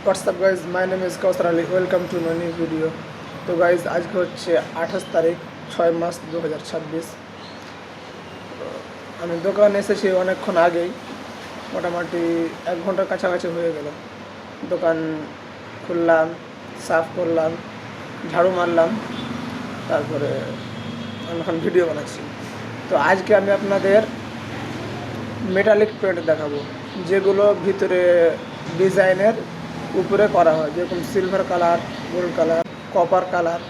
WhatsApp guys, my name is Kausar Ali. Welcome to my new video. তো guys, আজকে হচ্ছে 28 তারিখ 6 মাস 2026। আমি দোকানে এসেছি অনেকক্ষণ আগেই, মোটামুটি 1 ঘন্টার কাছাকাছি হয়ে গেল। দোকান খুললাম, সাফ করলাম, ঝাড়ু মারলাম, তারপরে আমি এখন ভিডিও বানাচ্ছি। তো আজকে আমি আপনাদের মেটালিক পেন্ট দেখাবো, যেগুলো ভিতরে ডিজাইনের উপরে করা হয়, যেরকম silver colour, gold colour, copper colour.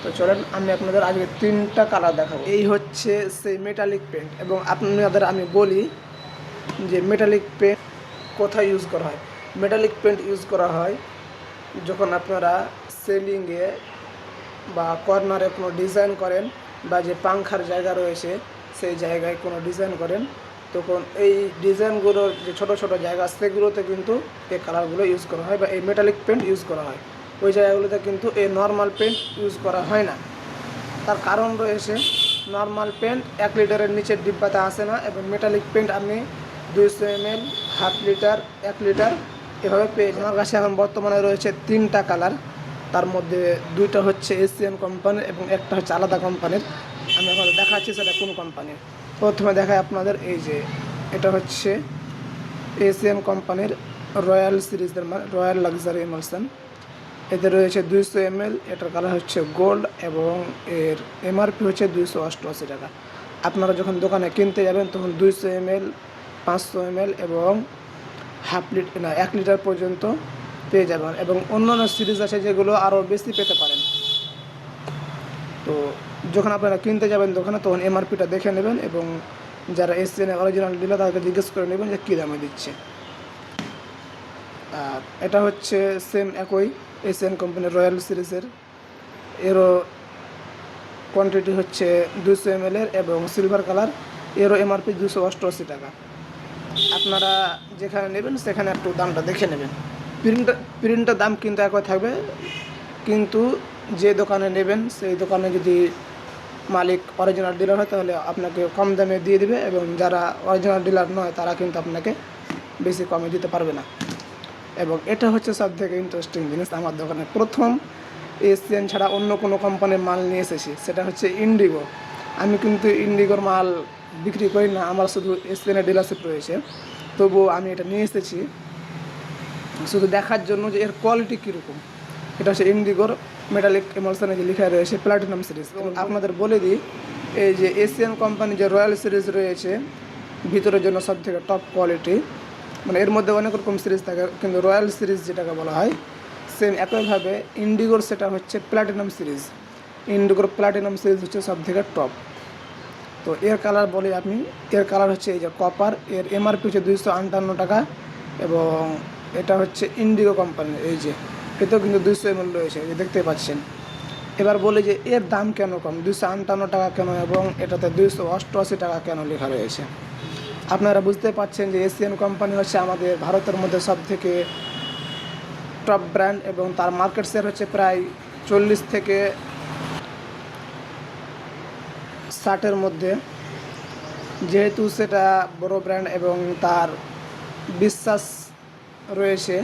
তো চলেন আমি আপনাদের আজকে 3টা কালার দেখাবো। এই হচ্ছে সেই মেটালিক পেন্ট। এবং আপনাদের আমি বলি যে মেটালিক পেন্ট কোথায় ইউজ করা হয়। মেটালিক পেন্ট ইউজ করা হয় যখন আপনারা সেলিংয়ে বা কর্নারে কোনো ডিজাইন করেন, বা যে পাংখার জায়গা রয়েছে সেই জায়গায় কোনো ডিজাইন করেন, তখন এই ডিজাইনগুলোর যে ছোটো ছোটো জায়গা সেগুলোতে কিন্তু এই কালারগুলো ইউজ করা হয়, বা এই মেটালিক পেন্ট ইউজ করা হয়। ওই জায়গাগুলোতে কিন্তু এই নর্মাল পেন্ট ইউজ করা হয় না। তার কারণ রয়েছে, নর্মাল পেন্ট 1 লিটারের নিচের ডিব্বাতে আসে না, এবং মেটালিক পেন্ট আপনি 200 ml, হাফ লিটার, 1 লিটার এভাবে পেয়ে যান। আমার কাছে এখন বর্তমানে রয়েছে 3টা কালার। তার মধ্যে 2টা হচ্ছে এশিয়ান কোম্পানির এবং একটা হচ্ছে আলাদা কোম্পানির। আমি আপনাদের দেখাচ্ছি সেটা কোন কোম্পানির। প্রথমে দেখায় আপনাদের, এই যে এটা হচ্ছে এশিয়ান কোম্পানির রয়্যাল সিরিজের মাল, রয়্যাল লাক্সারি এমালশন। এতে রয়েছে 200 ml, এটার কালার হচ্ছে গোল্ড এবং এর এমআরপি হচ্ছে 288 টাকা। আপনারা যখন দোকানে কিনতে যাবেন তখন 200 ml, 500 ml এবং হাফ লিটার না 1 লিটার পর্যন্ত পেয়ে যাবেন। এবং অন্যান্য সিরিজ আছে যেগুলো আরও বেশি পেতে পারেন। তো যখন আপনারা কিনতে যাবেন দোকানে, তখন এমআরপিটা দেখে নেবেন, এবং যারা এশিয়ানের অরিজিনাল ডিলার তাদেরকে জিজ্ঞেস করে নেবেন যে কী দামে দিচ্ছে। আর এটা হচ্ছে সেম একই এশিয়ান কোম্পানির রয়্যাল সিরিজের। এরও কোয়ান্টিটি হচ্ছে 200 ml এবং সিলভার কালার। এরও এমআরপি 288 টাকা। আপনারা যেখানে নেবেন সেখানে একটু দামটা দেখে নেবেন। প্রিন্টের দাম কিন্তু একই থাকবে, কিন্তু যে দোকানে নেবেন সেই দোকানে যদি মালিক অরিজিনাল ডিলার হয় তাহলে আপনাকে কম দামে দিয়ে দিবে, এবং যারা অরিজিনাল ডিলার নয় তারা কিন্তু আপনাকে বেশি কমে দিতে পারবে না। এবং এটা হচ্ছে সবথেকে ইন্টারেস্টিং জিনিস, আমার দোকানে প্রথম এশিয়ান ছাড়া অন্য কোনো কোম্পানির মাল নিয়ে এসেছি, সেটা হচ্ছে ইন্ডিগো। আমি কিন্তু ইন্ডিগোর মাল বিক্রি করি না, আমার শুধু এশিয়ানের ডিলারশিপ রয়েছে। তবুও আমি এটা নিয়ে এসেছি শুধু দেখার জন্য যে এর কোয়ালিটি কীরকম। এটা হচ্ছে ইন্ডিগোর মেটালিক এমালশনে যে লেখা রয়েছে প্লাটিনাম সিরিজ। এবং আপনাদের বলে দিই, এই যে এশিয়ান কোম্পানি যে রয়্যাল সিরিজ রয়েছে ভিতরের জন্য সবথেকে টপ কোয়ালিটি, মানে এর মধ্যে অনেক রকম সিরিজ থাকে, কিন্তু রয়্যাল সিরিজ যেটাকে বলা হয় সেম একইভাবে ইন্ডিগোর সেটা হচ্ছে প্লাটিনাম সিরিজ। ইন্ডিগোর প্লাটিনাম সিরিজ হচ্ছে সবথেকে টপ। তো এর কালার বলি আপনি, এর কালার হচ্ছে এই যে কপার। এর এমআরপি হচ্ছে 258 টাকা, এবং এটা হচ্ছে ইন্ডিগো কোম্পানির। এই যে এতেও কিন্তু 200 ml রয়েছে, এই দেখতে পাচ্ছেন। এবার বলি যে এর দাম কেন কম, 258 টাকা কেন, এবং এটাতে 288 টাকা কেন লেখা রয়েছে। আপনারা বুঝতে পারছেন যে এশিয়ান কোম্পানি হচ্ছে আমাদের ভারতের মধ্যে সবথেকে টপ ব্র্যান্ড, এবং তার মার্কেট শেয়ার হচ্ছে প্রায় 40 থেকে 60-এর মধ্যে। যেহেতু সেটা বড় ব্র্যান্ড এবং তার বিশ্বাস রয়েছে,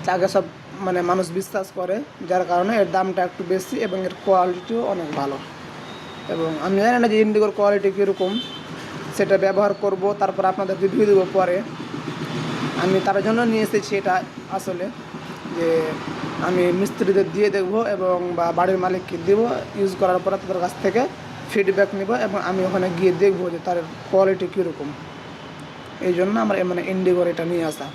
তাকে সব মানে মানুষ বিশ্বাস করে, যার কারণে এর দামটা একটু বেশি এবং এর কোয়ালিটিও অনেক ভালো। এবং আমি জানি না যে ইন্ডিগোর কোয়ালিটি কীরকম, সেটা ব্যবহার করব, তারপর আপনাদের রিভিউ দেবো পরে। আমি তার জন্য নিয়ে এসেছি এটা, আসলে যে আমি মিস্ত্রিদের দিয়ে দেখব এবং বা বাড়ির মালিককে দেবো, ইউজ করার পরে তাদের কাছ থেকে ফিডব্যাক নেব, এবং আমি ওখানে গিয়ে দেখবো যে তার কোয়ালিটি কীরকম। এই জন্য আমার মানে ইন্ডিগোর এটা নিয়ে আসা।